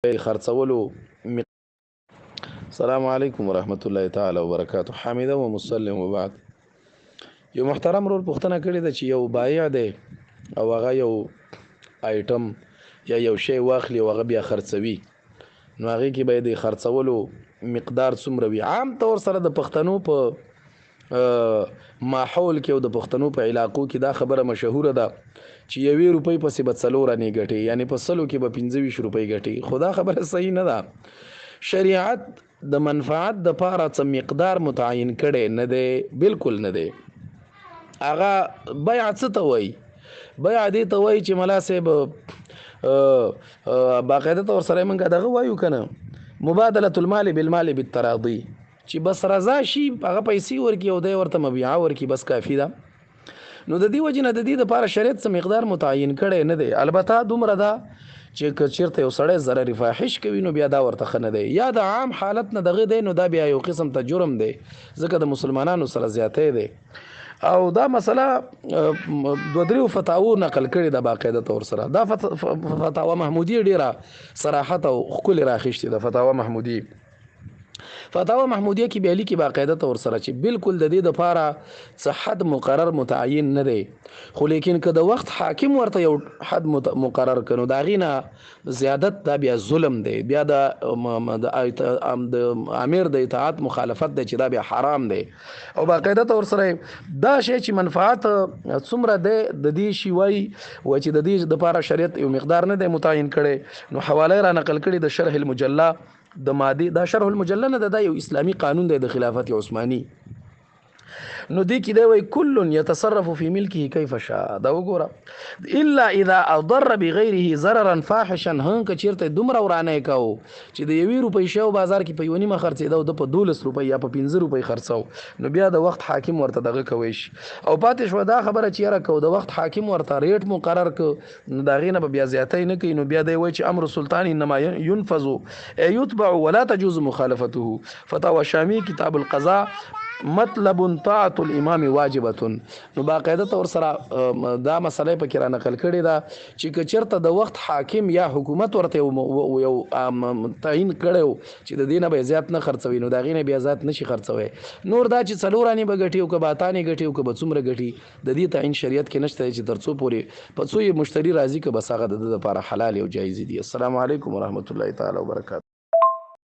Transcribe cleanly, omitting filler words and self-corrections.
خرڅولو. السلام علیکم ورحمت الله تعالی وبرکاته. حامد و مسلم وبعد. یو محترم رول پوښتنه کړې ده چې یو بایع دی او هغه یو آیټم یا یو شی واخلي او هغه بیا خرڅوي، نو هغه کې به د خرڅولو مقدار څومره وي؟ عام طور سره د پښتنو په ماحول کې او د پښتنو په علاقو کې دا خبره مشهوره ده چې 1 روپۍ پسې به 4 نه ګټي، یعنی په 100 کې به 25 روپۍ ګټي. خدا خبره صحیح نه ده. شریعت د منفعت د پاره څه مقدار متعین کړي نه دی، بالکل نه دی. هغه بیع څه ته وایي؟ بیع دې ته وایي چې ملا صاحب باقاعده طور سره موږ دغه وایو کنه، مبادله المال بالمال بالتراضي، چې بس رضا شي هغه پیسې ورکی او دی ورته مبيعه ورکی، بس کافی ده. نو د دې وجنه د دې لپاره شریعت څه مقدار متعین کړي نه دی. البته دومره ده چې چیرته یو سړی ضرر فاحش کوي نو بیا دا ورته خنه دی، یا د عام حالت نه دغه دی، نو دا بیا یو قسم ته جرم دی، ځکه د مسلمانانو سره زیاته دی. او دا مسله دو دریو فتاوو نقل کړي د باقاعده تور سره. دا فتاوا محمودی ډیره صراحت او خپل راخښتي د فتاوا محمودی. فتاوا محمودیه کې بیلی کې باقاعده تور سره چې بالکل د دې د پاره څه حد مقرر متعین نه دی، خو لیکن که د وخت حاکم ورته یو حد مقرر کړي دا غینه زیادت دا بیا ظلم دی، بیا د امیر د اطاعت مخالفت دی چې دا بیا حرام دی. او باقاعده تور سره دا شی چې منفعت څومره دی د دې شی وای و چې د دې د پاره شریعت یو مقدار نه دی متعین کړي. نو حواله را نقل کړي د شرح المجله د مادي، دا شرح المجله نه دا یو اسلامی قانون دی د خلافت عثماني. نو دی کې دی وای کل يتصرف في ملكه كيف شاء. دا وګوره الا اذا اضر بغيره ضررا فاحشا، هن که چیرته دومره ورانه کاو چې د 1 روپۍ شو بازار کې په 1.5 خرڅې دا د په 12 روپۍ یا په 15 روپۍ خرڅاو، نو بیا د وخت حاکم ورته دغه کوي شي. او پاتې شو دا خبره چې را کو د وخت حاکم ورته ریټ مقرر ک، نو دا غینه به بیا زیاتې نه کوي، نو بیا دی وای چې امر سلطان انما ينفذ يتبع ولا تجوز مخالفته. فتاوى شامی کتاب القضاء مطلب طاعت الامام واجبه. نو باقاعده تور سره دا مسله په کې را نقل کړي دا چې چرته د وخت حاکم یا حکومت ورته یو تعین کړو چې د دینه به زیات نه خرڅوي، نو دا غینه بیا زیات نشي خرڅوي. نور دا چې څلورانی به غټي او کباتانی غټي او کب څومره غټي د دې تعین شریعت کې نشته چې ترڅو پوري په څو مشتری راضي ک بس هغه د لپاره حلال او جایز دي. السلام علیکم ورحمت الله تعالی وبرکاته.